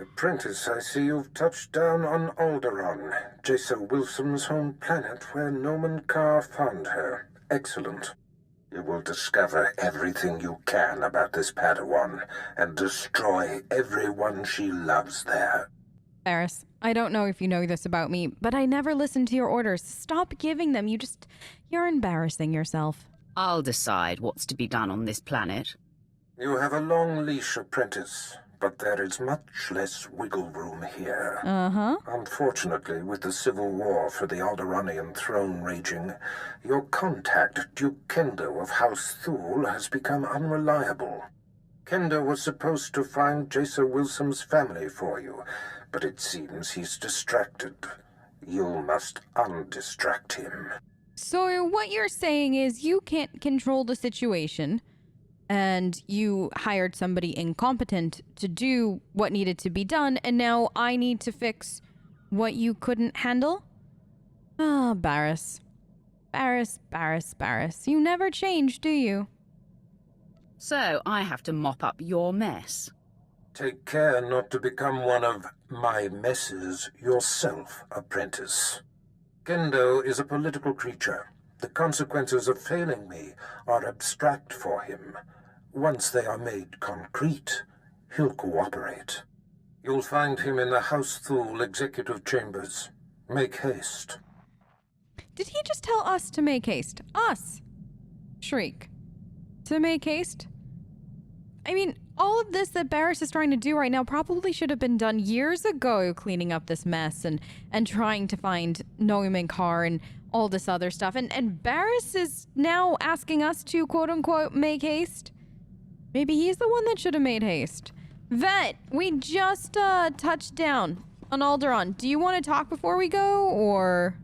Apprentice, I see you've touched down on Alderaan, Jason Wilson's home planet where Noman Carr found her. Excellent. You will discover everything you can about this Padawan and destroy everyone she loves there. Barris, I don't know if you know this about me, but I never listen to your orders. Stop giving them. You're embarrassing yourself. I'll decide what's to be done on this planet. You have a long leash, Apprentice, but there is much less wiggle room here. Uh-huh. Unfortunately, with the civil war for the Alderaanian throne raging, your contact, Duke Kendo of House Thule, has become unreliable. Kendo was supposed to find Jason Wilson's family for you, but it seems he's distracted. You must undistract him. So what you're saying is you can't control the situation, and you hired somebody incompetent to do what needed to be done, and now I need to fix what you couldn't handle? Ah, Barris. Barris. You never change, do you? So I have to mop up your mess. Take care not to become one of my messes yourself, Apprentice. Kendo is a political creature. The consequences of failing me are abstract for him. Once they are made concrete, he'll cooperate. You'll find him in the House Thule executive chambers. Make haste. Did he just tell us to make haste? Us? Shriek. To make haste? I mean, all of this that Barris is trying to do right now probably should have been done years ago, cleaning up this mess and trying to find Noam Carr and all this other stuff. And Barris is now asking us to, quote-unquote, make haste? Maybe he's the one that should have made haste. Vet, we just touched down on Alderaan. Do you want to talk before we go, or...?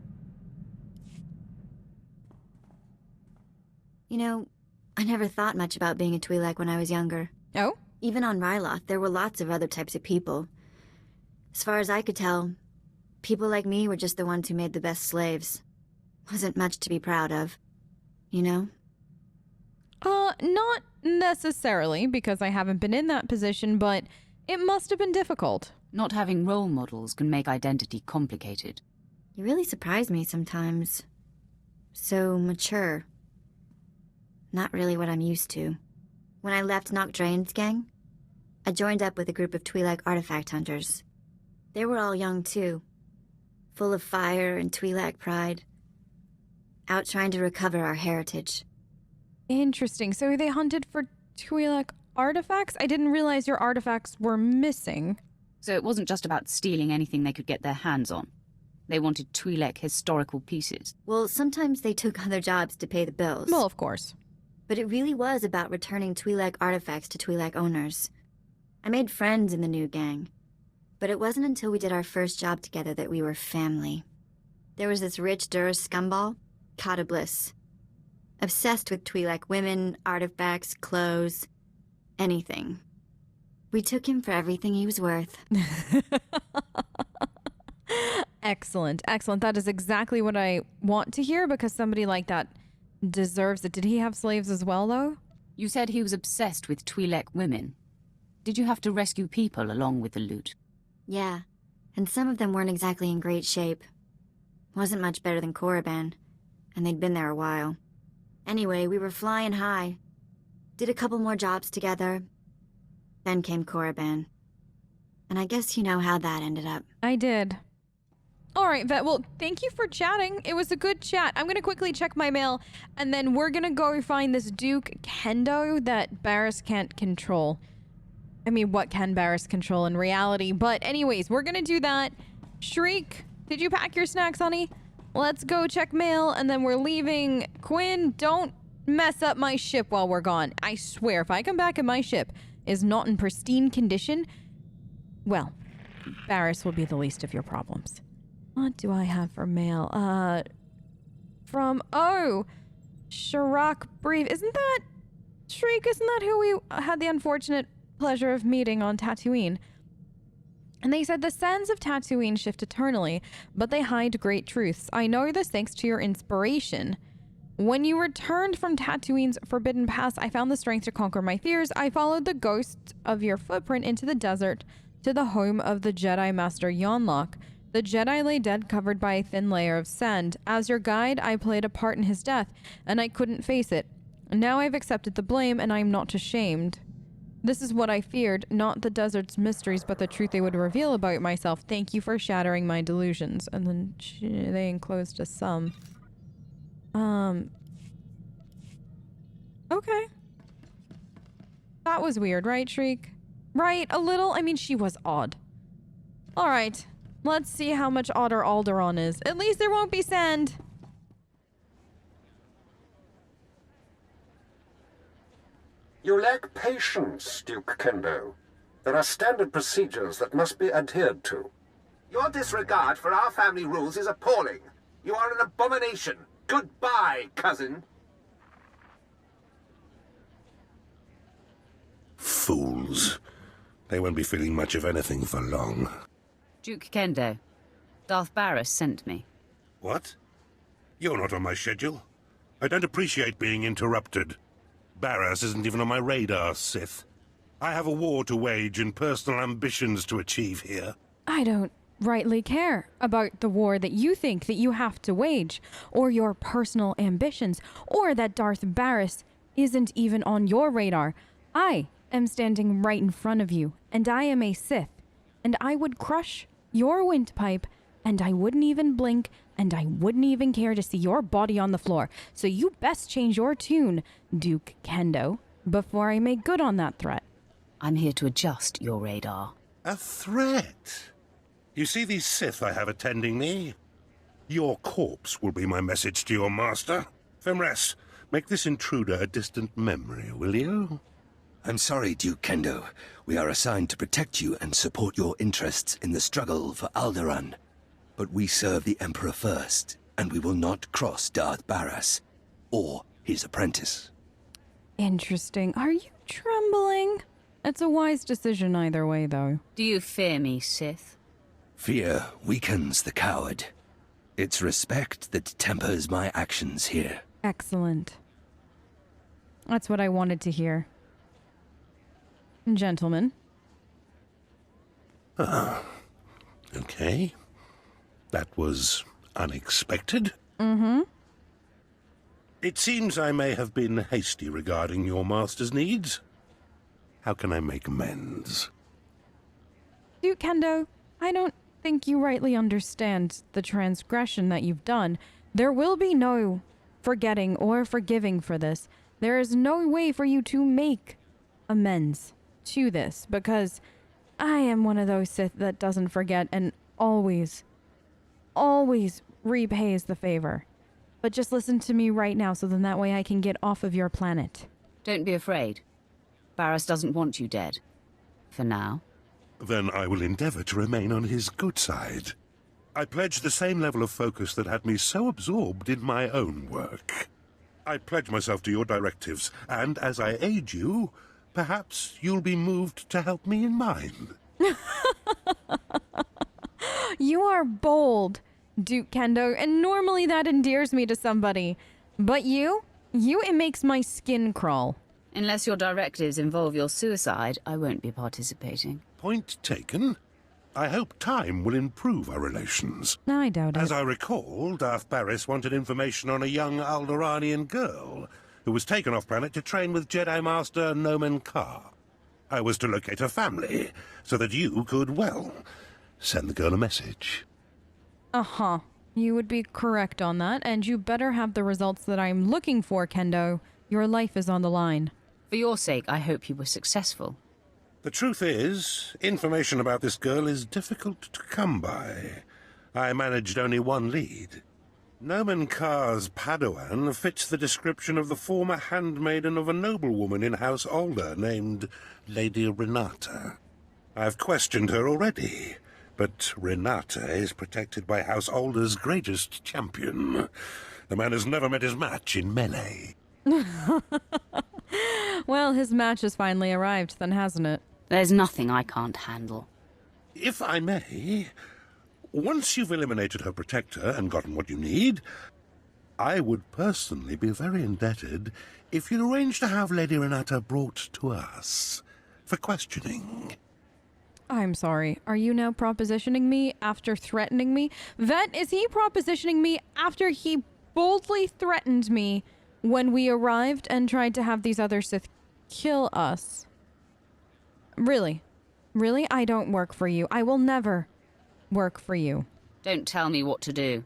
You know, I never thought much about being a Twi'lek when I was younger. Oh? Even on Ryloth, there were lots of other types of people. As far as I could tell, people like me were just the ones who made the best slaves. Wasn't much to be proud of, you know? Not necessarily, because I haven't been in that position, but it must have been difficult. Not having role models can make identity complicated. You really surprise me sometimes. So mature. Not really what I'm used to. When I left Noct Drain's gang, I joined up with a group of Twi'lek artifact hunters. They were all young too, full of fire and Twi'lek pride, out trying to recover our heritage. Interesting. So they hunted for Twi'lek artifacts? I didn't realize your artifacts were missing. So it wasn't just about stealing anything they could get their hands on. They wanted Twi'lek historical pieces. Well, sometimes they took other jobs to pay the bills. Well, of course. But it really was about returning Twi'lek artifacts to Twi'lek owners. I made friends in the new gang. But it wasn't until we did our first job together that we were family. There was this rich Dur scumball, Kata Bliss. Obsessed with Twi'lek women, artifacts, clothes, anything. We took him for everything he was worth. Excellent. That is exactly what I want to hear, because somebody like that deserves it. Did he have slaves as well, though? You said he was obsessed with Twi'lek women. Did you have to rescue people along with the loot? Yeah, and some of them weren't exactly in great shape. Wasn't much better than Korriban, and they'd been there a while. Anyway, we were flying high. Did a couple more jobs together. Then came Korriban. And I guess you know how that ended up. I did. All right, Vet. Well, thank you for chatting. It was a good chat. I'm going to quickly check my mail, and then we're going to go find this Duke Kendo that Barris can't control. I mean, what can Barris control in reality? But anyways, we're going to do that. Shriek, did you pack your snacks, honey? Let's go check mail, and then we're leaving. Quinn, don't mess up my ship while we're gone. I swear, if I come back and my ship is not in pristine condition, well, Barris will be the least of your problems. What do I have for mail? Shirak Brief. Isn't that Shriek? Isn't that who we had the unfortunate pleasure of meeting on Tatooine? And they said, the sands of Tatooine shift eternally, but they hide great truths. I know this thanks to your inspiration. When you returned from Tatooine's Forbidden Pass, I found the strength to conquer my fears. I followed the ghost of your footprint into the desert to the home of the Jedi Master Yonlock. The Jedi lay dead, covered by a thin layer of sand. As your guide, I played a part in his death, and I couldn't face it. Now I've accepted the blame, and I am not ashamed. This is what I feared, not the desert's mysteries, but the truth they would reveal about myself. Thank you for shattering my delusions. And then they enclosed a sum. Okay. That was weird, right, Shriek? Right, a little? I mean, she was odd. Alright, let's see how much odder Alderaan is. At least there won't be sand. You lack patience, Duke Kendo. There are standard procedures that must be adhered to. Your disregard for our family rules is appalling. You are an abomination. Goodbye, cousin. Fools. They won't be feeling much of anything for long. Duke Kendo, Darth Barris sent me. What? You're not on my schedule. I don't appreciate being interrupted. Barris isn't even on my radar, Sith. I have a war to wage and personal ambitions to achieve here. I don't rightly care about the war that you think that you have to wage, or your personal ambitions, or that Darth Barris isn't even on your radar. I am standing right in front of you, and I am a Sith, and I would crush your windpipe, and I wouldn't even blink, and I wouldn't even care to see your body on the floor. So you best change your tune, Duke Kendo, before I make good on that threat. I'm here to adjust your radar. A threat? You see these Sith I have attending me? Your corpse will be my message to your master. Femres, make this intruder a distant memory, will you? I'm sorry, Duke Kendo. We are assigned to protect you and support your interests in the struggle for Alderaan. But we serve the Emperor first, and we will not cross Darth Barris or his apprentice. Interesting. Are you trembling? It's a wise decision either way, though. Do you fear me, Sith? Fear weakens the coward. It's respect that tempers my actions here. Excellent. That's what I wanted to hear. Gentlemen. Okay. That was unexpected. Mm-hmm. It seems I may have been hasty regarding your master's needs. How can I make amends? Duke Kendo, I don't think you rightly understand the transgression that you've done. There will be no forgetting or forgiving for this. There is no way for you to make amends to this, because I am one of those Sith that doesn't forget and always repays the favor. But just listen to me right now, so then that way I can get off of your planet. Don't be afraid. Barris doesn't want you dead. For now. Then I will endeavor to remain on his good side. I pledge the same level of focus that had me so absorbed in my own work. I pledge myself to your directives, and as I aid you, perhaps you'll be moved to help me in mine. You are bold, Duke Kendo, and normally that endears me to somebody. But you, it makes my skin crawl. Unless your directives involve your suicide, I won't be participating. Point taken. I hope time will improve our relations. No, I doubt it. As I recall, Darth Barris wanted information on a young Alderaanian girl who was taken off-planet to train with Jedi Master Nomen Karr. I was to locate her family, so that you could, well, send the girl a message. Uh-huh. You would be correct on that, and you better have the results that I'm looking for, Kendo. Your life is on the line. For your sake, I hope you were successful. The truth is, information about this girl is difficult to come by. I managed only one lead. Nomen Karr's Padawan fits the description of the former handmaiden of a noblewoman in House Alder named Lady Renata. I've questioned her already, but Renata is protected by House Alder's greatest champion. The man has never met his match in melee. Well, his match has finally arrived, then, hasn't it? There's nothing I can't handle. If I may, once you've eliminated her protector and gotten what you need, I would personally be very indebted if you'd arrange to have Lady Renata brought to us for questioning. I'm sorry. Are you now propositioning me after threatening me? Vet, is he propositioning me after he boldly threatened me when we arrived and tried to have these other Sith kill us? Really? Really? I don't work for you. I will never work for you. Don't tell me what to do.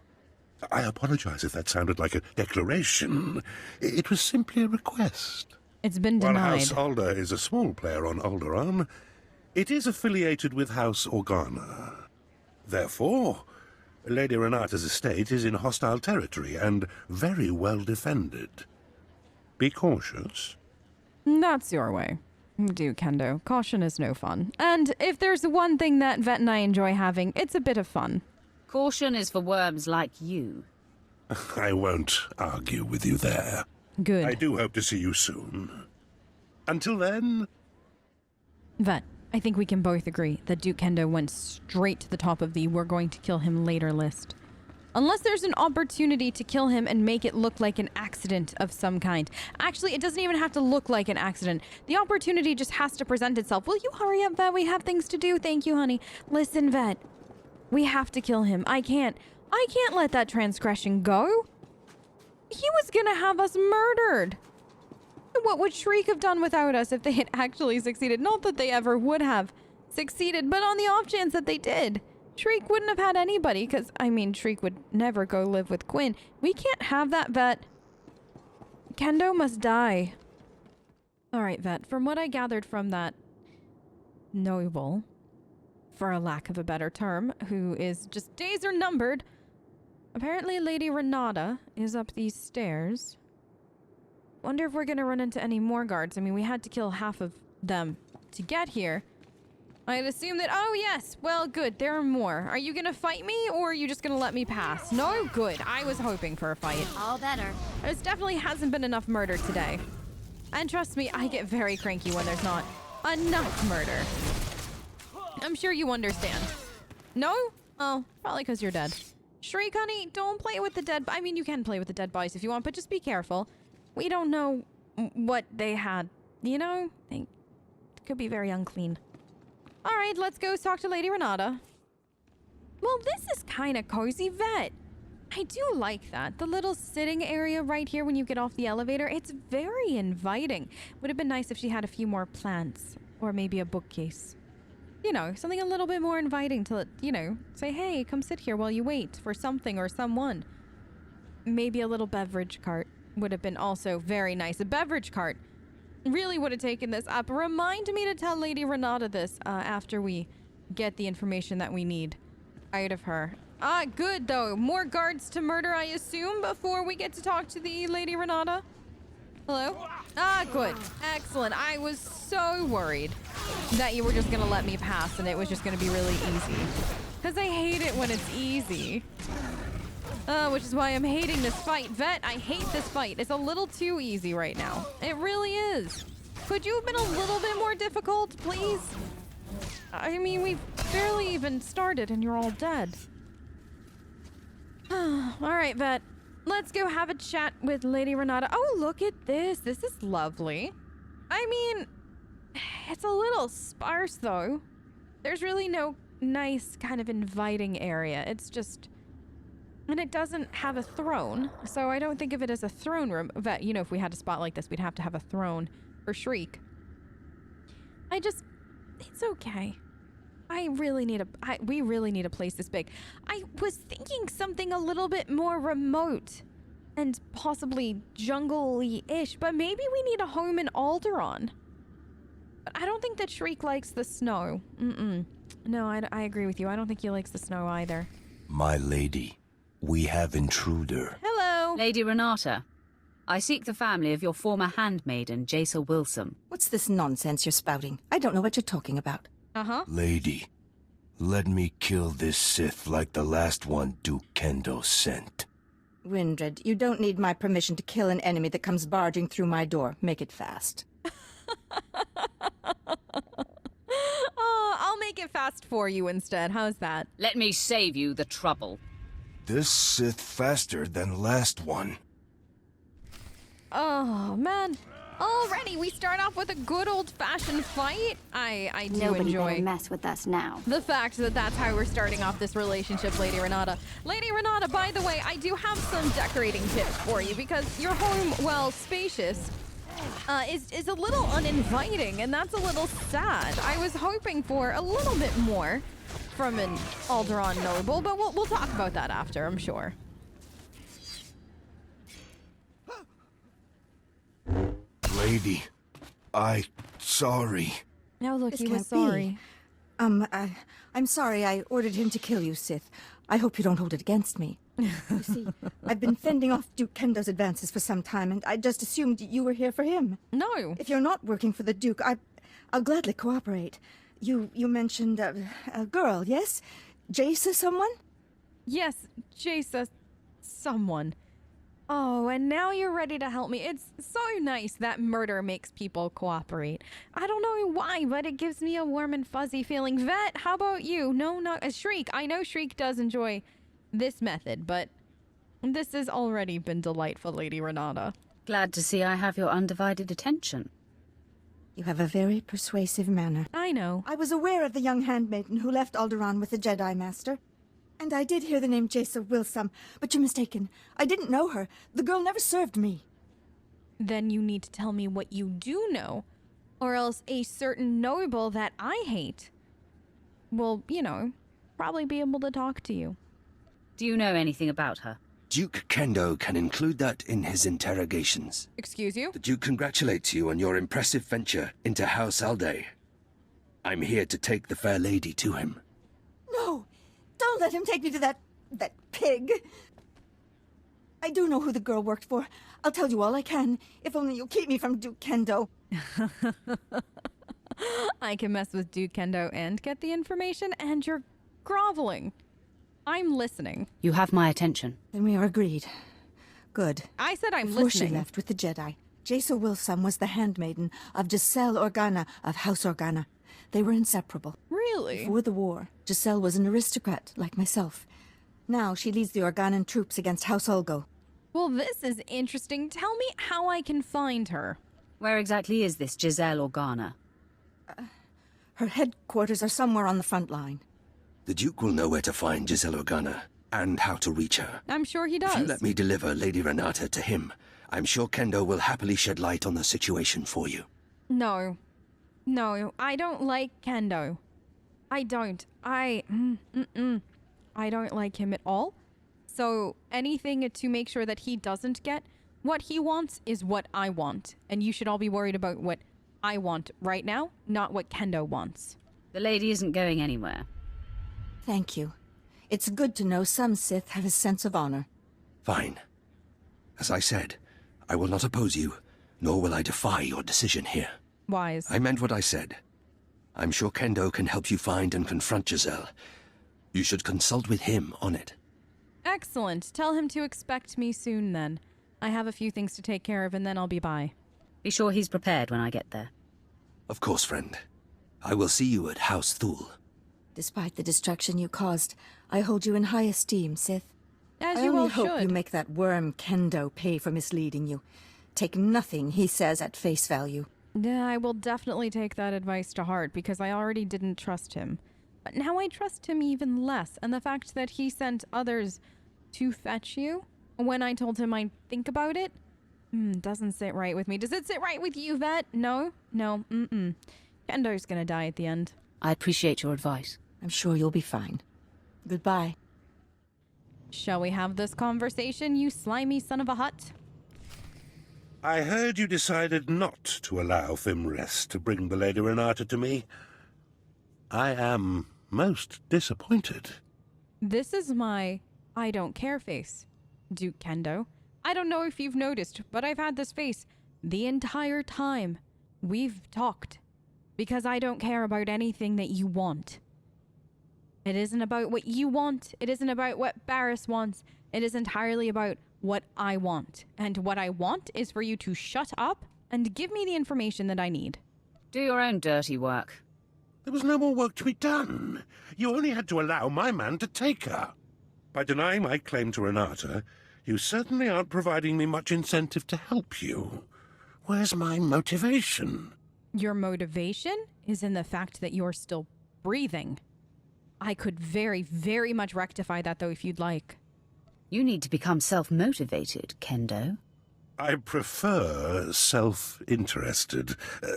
I apologize if that sounded like a declaration. It was simply a request. It's been While denied. House Alder is a small player on Alderaan, it is affiliated with House Organa. Therefore, Lady Renata's estate is in hostile territory and very well defended. Be cautious. That's your way. Duke Kendo, caution is no fun. And if there's one thing that Vet and I enjoy having, it's a bit of fun. Caution is for worms like you. I won't argue with you there. Good. I do hope to see you soon. Until then... Vet, I think we can both agree that Duke Kendo went straight to the top of the "we're going to kill him later" list. Unless there's an opportunity to kill him and make it look like an accident of some kind. Actually, it doesn't even have to look like an accident. The opportunity just has to present itself. Will you hurry up, Vet? We have things to do. Thank you, honey. Listen, Vet. We have to kill him. I can't let that transgression go. He was gonna have us murdered. What would Shriek have done without us if they had actually succeeded? Not that they ever would have succeeded, but on the off chance that they did. Shriek wouldn't have had anybody, because, I mean, Shriek would never go live with Quinn. We can't have that, Vet. Kendo must die. Alright, Vet, from what I gathered from that noble, for a lack of a better term, who is just days are numbered, apparently Lady Renata is up these stairs. Wonder if we're gonna run into any more guards. I mean, we had to kill half of them to get here. I'd assume that... Oh, yes. Well, good. There are more. Are you gonna fight me, or are you just gonna let me pass? No? Good. I was hoping for a fight. All better. There definitely hasn't been enough murder today. And trust me, I get very cranky when there's not enough murder. I'm sure you understand. No? Oh, probably because you're dead. Shriek, honey, don't play with the dead... I mean, you can play with the dead bodies if you want, but just be careful. We don't know what they had. You know? They could be very unclean. Alright, let's go talk to Lady Renata. Well, this is kind of cozy, Vet. I do like that. The little sitting area right here when you get off the elevator, it's very inviting. Would have been nice if she had a few more plants. Or maybe a bookcase. You know, something a little bit more inviting to, you know, say, hey, come sit here while you wait for something or someone. Maybe a little beverage cart would have been also very nice. A beverage cart really would have taken this up. Remind me to tell Lady Renata this after we get the information that we need out of her. Ah, good, though. More guards to murder, I assume, before we get to talk to the Lady Renata. Hello? Ah, good. Excellent. I was so worried that you were just going to let me pass and it was just going to be really easy. Because I hate it when it's easy. Which is why I'm hating this fight. Vet, I hate this fight. It's a little too easy right now. It really is. Could you have been a little bit more difficult, please? I mean, we've barely even started and you're all dead. Alright, Vet. Let's go have a chat with Lady Renata. Oh, look at this. This is lovely. I mean, it's a little sparse, though. There's really no nice kind of inviting area. It's just... And it doesn't have a throne, so I don't think of it as a throne room. Vet, you know, if we had a spot like this, we'd have to have a throne for Shriek. It's okay. We really need a place this big. I was thinking something a little bit more remote and possibly jungle-y-ish, but maybe we need a home in Alderaan. But I don't think that Shriek likes the snow. No, I agree with you. I don't think he likes the snow either. My lady, we have intruder. Hello. Lady Renata, I seek the family of your former handmaiden, Jaisa Wilson. What's this nonsense you're spouting? I don't know what you're talking about. Uh-huh. Lady, let me kill this Sith like the last one Duke Kendo sent. Windred, you don't need my permission to kill an enemy that comes barging through my door. Make it fast. Oh, I'll make it fast for you instead. How's that? Let me save you the trouble. This Sith faster than last one. Oh, man. Alrighty, we start off with a good old-fashioned fight. I do Nobody enjoy better mess with us now. the fact that that's how we're starting off this relationship, Lady Renata. Lady Renata, by the way, I do have some decorating tips for you because your home, while spacious, is a little uninviting, and that's a little sad. I was hoping for a little bit more from an Alderaan noble, but we'll talk about that after, I'm sure. Lady, sorry. Now look, This he was can't be. sorry. I'm sorry I ordered him to kill you, Sith. I hope you don't hold it against me. You see, I've been fending off Duke Kendo's advances for some time, and I just assumed you were here for him. No. If you're not working for the Duke, I'll gladly cooperate. You mentioned a girl, yes? Jace someone? Yes, Jace, someone. Oh, and now you're ready to help me. It's so nice that murder makes people cooperate. I don't know why, but it gives me a warm and fuzzy feeling. Vet, how about you? No, not Shriek. I know Shriek does enjoy this method, but this has already been delightful, Lady Renata. Glad to see I have your undivided attention. You have a very persuasive manner. I know. I was aware of the young handmaiden who left Alderaan with the Jedi Master. And I did hear the name Jace Wilsum, but you're mistaken. I didn't know her. The girl never served me. Then you need to tell me what you do know, or else a certain noble that I hate will, probably be able to talk to you. Do you know anything about her? Duke Kendo can include that in his interrogations. Excuse you? The Duke congratulates you on your impressive venture into House Alday. I'm here to take the fair lady to him. No! Don't let him take me to that pig! I do know who the girl worked for. I'll tell you all I can, if only you'll keep me from Duke Kendo. I can mess with Duke Kendo and get the information, and you're groveling. I'm listening. You have my attention. Then we are agreed. Good. I said I'm Before listening. she left with the Jedi, Jace Wilsum was the handmaiden of Giselle Organa of House Organa. They were inseparable. Really? Before the war, Giselle was an aristocrat, like myself. Now she leads the Organan troops against House Ulgo. Well, this is interesting. Tell me how I can find her. Where exactly is this Giselle Organa? Her headquarters are somewhere on the front line. The Duke will know where to find Giselle Organa, and how to reach her. I'm sure he does. If you let me deliver Lady Renata to him, I'm sure Kendo will happily shed light on the situation for you. No, I don't like Kendo. I don't. I don't like him at all. So anything to make sure that he doesn't get what he wants is what I want. And you should all be worried about what I want right now, not what Kendo wants. The lady isn't going anywhere. Thank you. It's good to know some Sith have a sense of honor. Fine. As I said, I will not oppose you, nor will I defy your decision here. Wise. I meant what I said. I'm sure Kendo can help you find and confront Giselle. You should consult with him on it. Excellent. Tell him to expect me soon then. I have a few things to take care of and then I'll be by. Be sure he's prepared when I get there. Of course, friend. I will see you at House Thule. Despite the destruction you caused, I hold you in high esteem, Sith. As I you only all hope should. you make that worm Kendo pay for misleading you. Take nothing he says at face value. Yeah, I will definitely take that advice to heart because I already didn't trust him. But now I trust him even less, and the fact that he sent others to fetch you when I told him I'd think about it, doesn't sit right with me. Does it sit right with you, Vet? No? No, Kendo's gonna die at the end. I appreciate your advice. I'm sure you'll be fine. Goodbye. Shall we have this conversation, you slimy son of a hut? I heard you decided not to allow Fimrest to bring the Lady Renata to me. I am most disappointed. This is my I don't care face, Duke Kendo. I don't know if you've noticed, but I've had this face the entire time we've talked. Because I don't care about anything that you want. It isn't about what you want. It isn't about what Barris wants. It is entirely about what I want. And what I want is for you to shut up and give me the information that I need. Do your own dirty work. There was no more work to be done. You only had to allow my man to take her. By denying my claim to Renata, you certainly aren't providing me much incentive to help you. Where's my motivation? Your motivation is in the fact that you're still breathing. I could very, very much rectify that, though, if you'd like. You need to become self-motivated, Kendo. I prefer self-interested,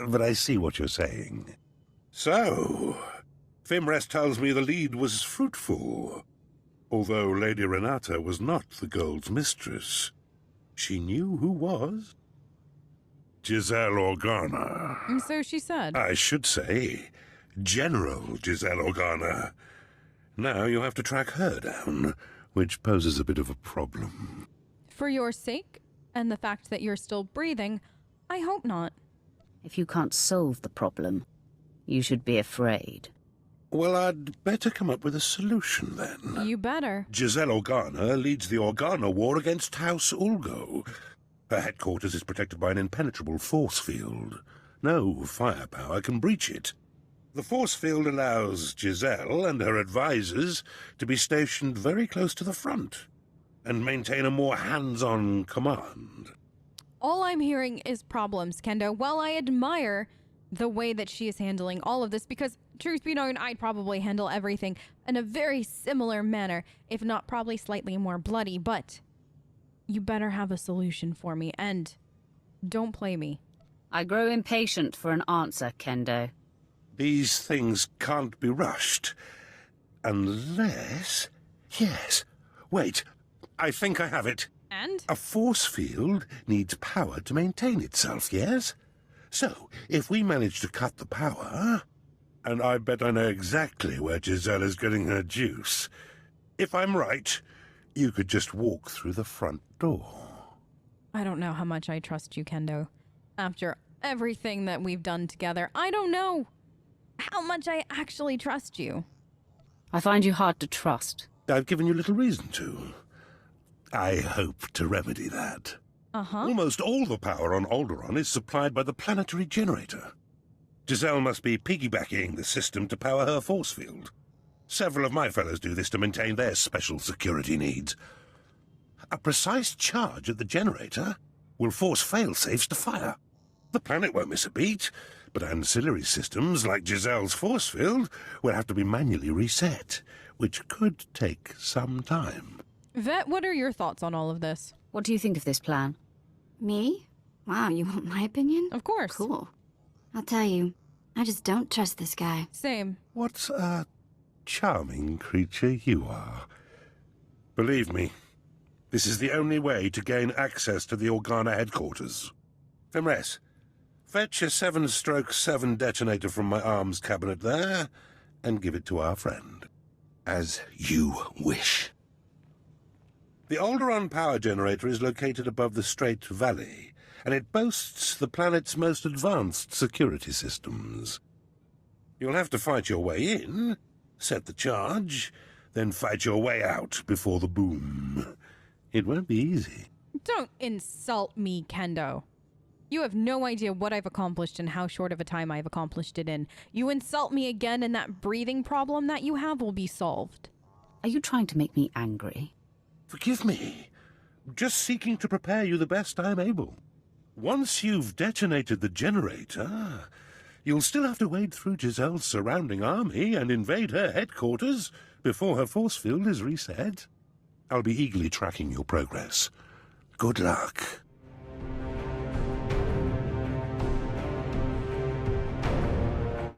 but I see what you're saying. So, Fimrest tells me the lead was fruitful. Although Lady Renata was not the Gold's mistress, she knew who was. Giselle Organa. And so she said. I should say, General Giselle Organa. Now you have to track her down, which poses a bit of a problem. For your sake, and the fact that you're still breathing, I hope not. If you can't solve the problem, you should be afraid. Well, I'd better come up with a solution, then. You better. Giselle Organa leads the Organa War against House Ulgo. Her headquarters is protected by an impenetrable force field. No firepower can breach it. The force field allows Giselle and her advisors to be stationed very close to the front and maintain a more hands-on command. All I'm hearing is problems, Kendo. While I admire the way that she is handling all of this, because, truth be known, I'd probably handle everything in a very similar manner, if not probably slightly more bloody, but you better have a solution for me, and don't play me. I grow impatient for an answer, Kendo. These things can't be rushed. Unless... Yes. Wait. I think I have it. And? A force field needs power to maintain itself, yes? So, if we manage to cut the power... And I bet I know exactly where Giselle is getting her juice. If I'm right, you could just walk through the front door. I don't know how much I trust you, Kendo. After everything that we've done together, I don't know how much I actually trust you. I find you hard to trust. I've given you little reason to. I hope to remedy that. Uh-huh. Almost all the power on Alderaan is supplied by the planetary generator. Giselle must be piggybacking the system to power her force field. Several of my fellows do this to maintain their special security needs. A precise charge at the generator will force fail-safes to fire. The planet won't miss a beat, but ancillary systems like Giselle's force field will have to be manually reset, which could take some time. Vet, what are your thoughts on all of this? What do you think of this plan? Me? Wow, you want my opinion? Of course. Cool. I'll tell you, I just don't trust this guy. Same. What a charming creature you are. Believe me, this is the only way to gain access to the Organa headquarters. Fimrest, fetch a 7/7 detonator from my arms cabinet there, and give it to our friend. As you wish. The Alderaan power generator is located above the Strait Valley, and it boasts the planet's most advanced security systems. You'll have to fight your way in, set the charge, then fight your way out before the boom. It won't be easy. Don't insult me, Kendo. You have no idea what I've accomplished and how short of a time I've accomplished it in. You insult me again and that breathing problem that you have will be solved. Are you trying to make me angry? Forgive me. Just seeking to prepare you the best I'm able. Once you've detonated the generator, you'll still have to wade through Giselle's surrounding army and invade her headquarters before her force field is reset. I'll be eagerly tracking your progress. Good luck.